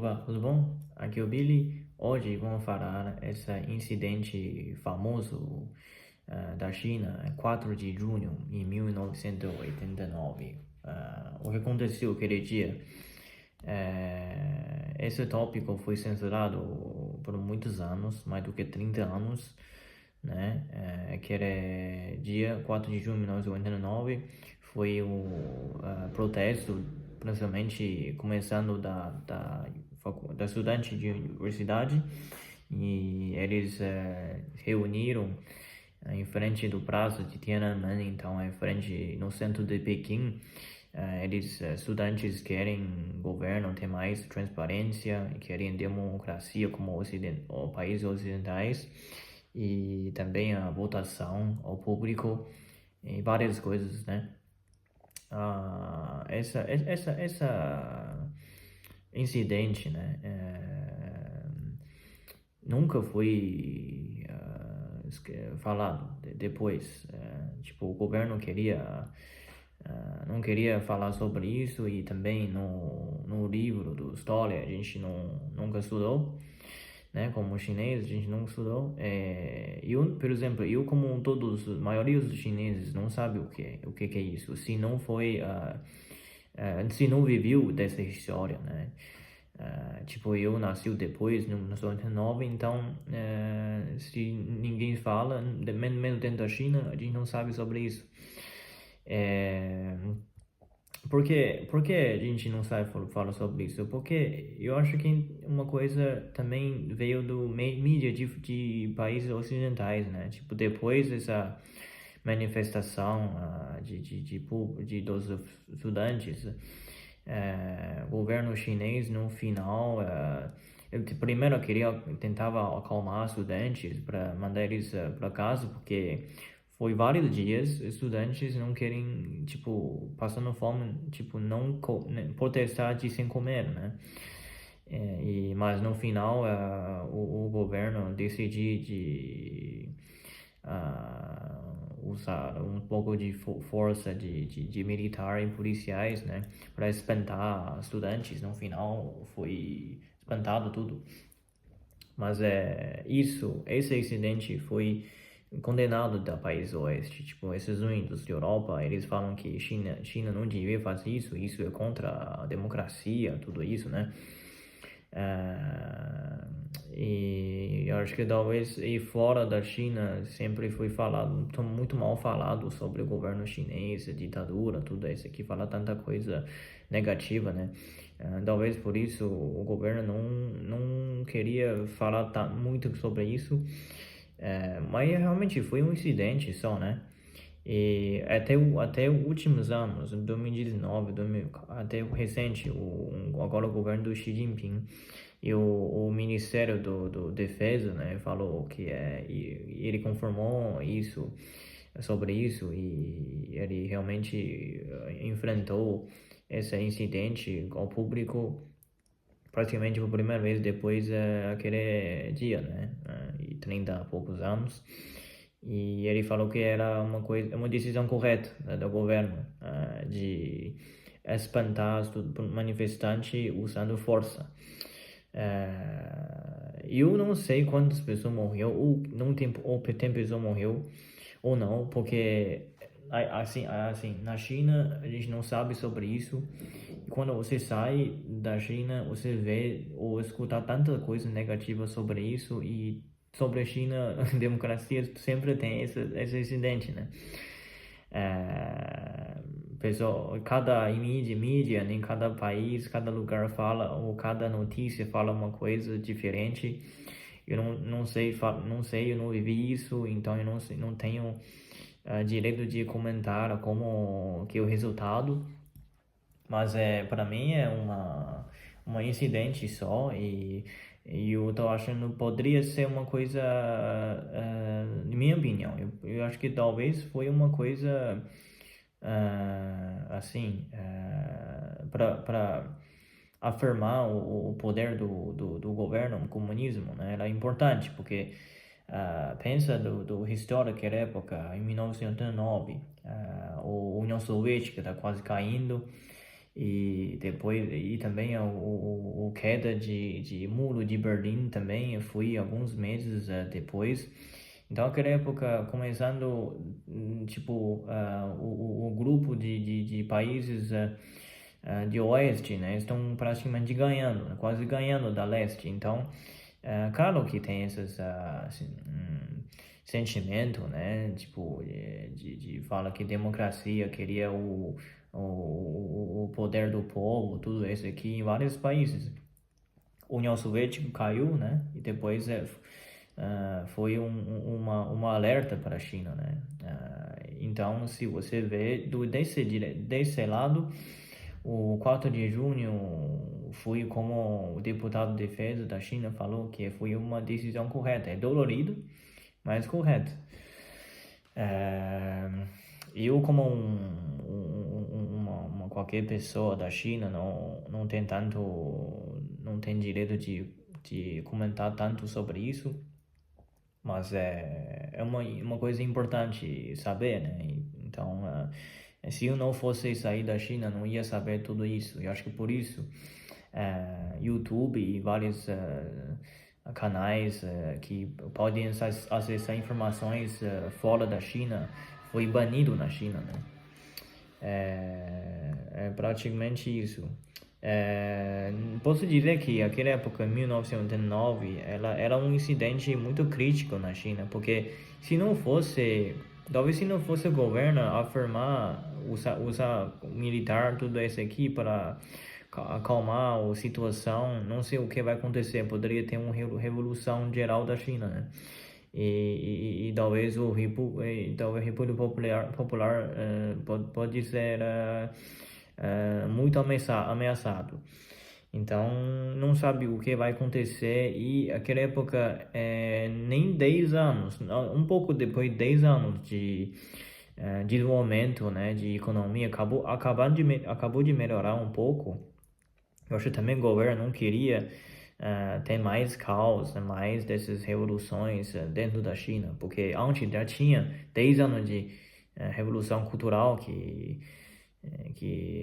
Opa, tudo bom? Aqui é o Billy. Hoje vamos falar esse incidente famoso da China, 4 de junho de 1989. O que aconteceu aquele dia? Esse tópico foi censurado por muitos anos, mais do que 30 anos, né? Aquele dia, 4 de junho de 1989, foi o protesto, principalmente começando da estudante de universidade, e eles reuniram em frente do Praça de Tiananmen, então em frente no centro de Pequim. Estudantes querem governo, ter mais transparência, querem democracia como países ocidentais, e também a votação ao público e várias coisas, né? Essa incidente, né? Nunca foi falado depois. Tipo, o governo não queria falar sobre isso, e também no livro do história a gente nunca estudou, né? Como chinês a gente não estudou. Por exemplo, eu como todos, a maioria dos chineses não sabe o que é isso, se não foi, se não viveu dessa história, né? Tipo, eu nasci depois, no 99, então se ninguém fala, mesmo dentro da China, a gente não sabe sobre isso. É, por que a gente não sabe falar sobre isso? Porque eu acho que uma coisa também veio do mídia de países ocidentais, né? Tipo, depois dessa manifestação dos estudantes, o governo chinês no final primeiro tentava acalmar estudantes para mandar eles para casa, porque foi vários dias estudantes não querem, tipo, passando fome, tipo, não protestar de sem comer, né? Mas no final o governo decidiu de usar um pouco de força de militar e policiais, né, para espantar estudantes. No final foi espantado tudo. Mas esse incidente foi condenado da país oeste. Tipo, esses índios de Europa, eles falam que China não devia fazer isso é contra a democracia, tudo isso, né? E eu acho que talvez e fora da China sempre foi falado, muito mal falado sobre o governo chinês, a ditadura, tudo isso aqui, fala tanta coisa negativa, né? Talvez por isso o governo não queria falar muito sobre isso, mas realmente foi um incidente só, né? E até os últimos anos, em 2019, até o recente, agora o governo do Xi Jinping e o Ministério do Defesa, né, falou e ele confirmou sobre isso, e ele realmente enfrentou esse incidente ao público praticamente por primeira vez depois daquele dia, né, e 30 e poucos anos. E ele falou que era uma decisão correta, né, do governo, de espantar os manifestantes usando força. Eu não sei quantas pessoas morreu, ou tem pessoa morreu ou não, porque assim, na China a gente não sabe sobre isso. E quando você sai da China, você vê ou escuta tanta coisa negativa sobre isso, e sobre a China, democracia sempre tem esse incidente, né? Pessoal, cada mídia em cada país, cada lugar fala, ou cada notícia fala uma coisa diferente. Eu não sei, eu não vivi isso, então eu não sei, não tenho direito de comentar como que é o resultado. Mas para mim é uma incidente só, e eu tô achando poderia ser uma coisa, na minha opinião, eu acho que talvez foi uma coisa assim, para afirmar o poder do governo, o comunismo, né? Era importante, porque pensa do história daquela época, em 1989, a União Soviética está quase caindo, e depois e também o queda de muro de Berlim também foi alguns meses depois. Então aquela época começando tipo o grupo de países de oeste, né, estão praticamente ganhando, né, quase ganhando da leste. Então claro que tem esses assim, sentimento, né, tipo de fala que democracia queria o poder do povo, tudo isso aqui em vários países. A União Soviética caiu, né? E depois foi uma alerta para a China, né? Então, se você vê desse lado, o 4 de junho foi como o deputado de defesa da China falou que foi uma decisão correta. É dolorido, mas correto. É, eu como uma qualquer pessoa da China não tem não tem direito de comentar tanto sobre isso, mas é uma coisa importante saber, né? Então, se eu não fosse sair da China, não ia saber tudo isso. Eu acho que por isso YouTube e vários canais que podem acessar informações fora da China foi banido na China, né? É praticamente isso. Posso dizer que aquela época, em 1989, ela era um incidente muito crítico na China, porque se não fosse, talvez se não fosse o governo afirmar, usar militar, tudo isso aqui para acalmar a situação, não sei o que vai acontecer, poderia ter uma revolução geral da China, né? E talvez talvez a República Popular pode ser muito ameaçado. Então, não sabe o que vai acontecer e aquela época, nem 10 anos, um pouco depois de 10 anos de desenvolvimento, né, de economia, acabou de melhorar um pouco. Eu acho que também o governo não queria ter mais caos, né, mais dessas revoluções dentro da China, porque antes já tinha 10 anos de revolução cultural que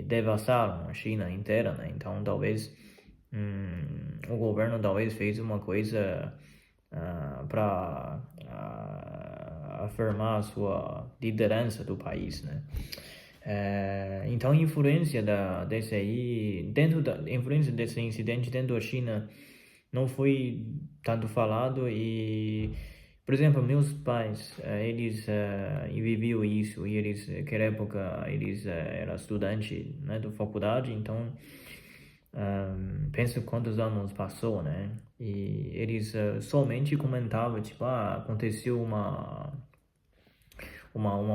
devastaram a China inteira, né? Então talvez o governo talvez fez uma coisa para afirmar a sua liderança do país, né? Então, a influência desse aí, influência desse incidente dentro da China não foi tanto falado e, por exemplo, meus pais, eles viviam isso e eles, naquela época, eles eram estudantes, né, da faculdade, então, penso quantos anos passou, né, e eles somente comentavam, tipo, aconteceu uma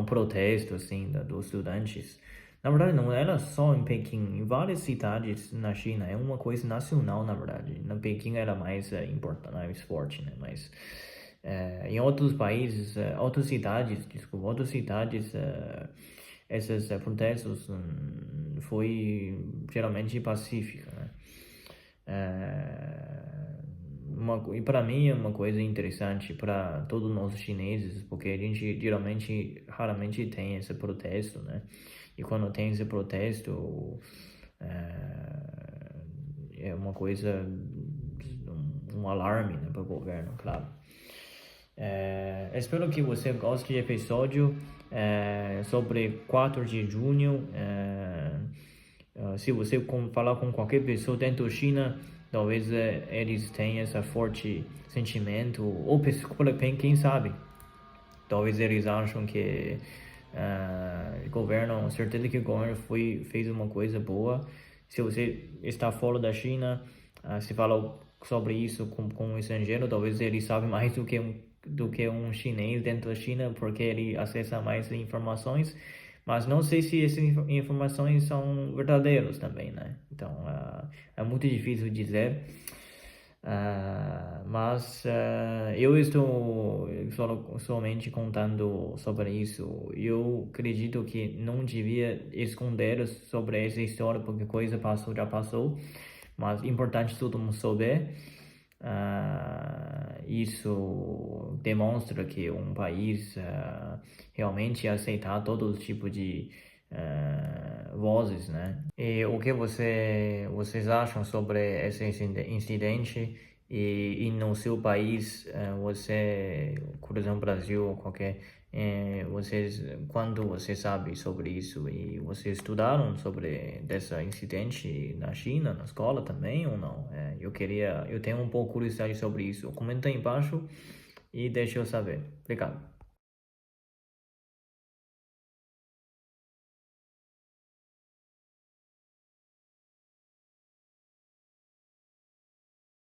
protesto assim dos estudantes. Na verdade, não era só em Pequim, em várias cidades na China, é uma coisa nacional, na verdade. Na Pequim era mais importante, mais forte, né? Mas em outros países, outras cidades, esses protestos foi geralmente pacífica, né? E para mim é uma coisa interessante para todos nós chineses, porque a gente geralmente, raramente tem esse protesto, né? E quando tem esse protesto, é uma coisa, um alarme, né, para o governo, claro. Espero que você goste do episódio sobre 4 de junho. Se você falar com qualquer pessoa dentro da China, talvez eles tenham esse forte sentimento, ou quem sabe, talvez eles acham que o governo, certeza que o governo fez uma coisa boa. Se você está fora da China, se fala sobre isso com um estrangeiro, talvez ele sabe mais do que um chinês dentro da China, porque ele acessa mais informações. Mas não sei se essas informações são verdadeiras também, né? Então, é muito difícil dizer. Mas eu estou somente contando sobre isso. Eu acredito que não devia esconder sobre essa história, porque coisa passou, já passou. Mas é importante todo mundo souber. Isso demonstra que um país realmente aceitar todo tipo de vozes, né? E o que vocês acham sobre esse incidente? E no seu país, você, por exemplo, Brasil, qualquer, quando você sabe sobre isso e vocês estudaram sobre desse incidente na China, na escola também ou não? Eu tenho um pouco de curiosidade sobre isso. Comenta aí embaixo e deixa eu saber. Obrigado.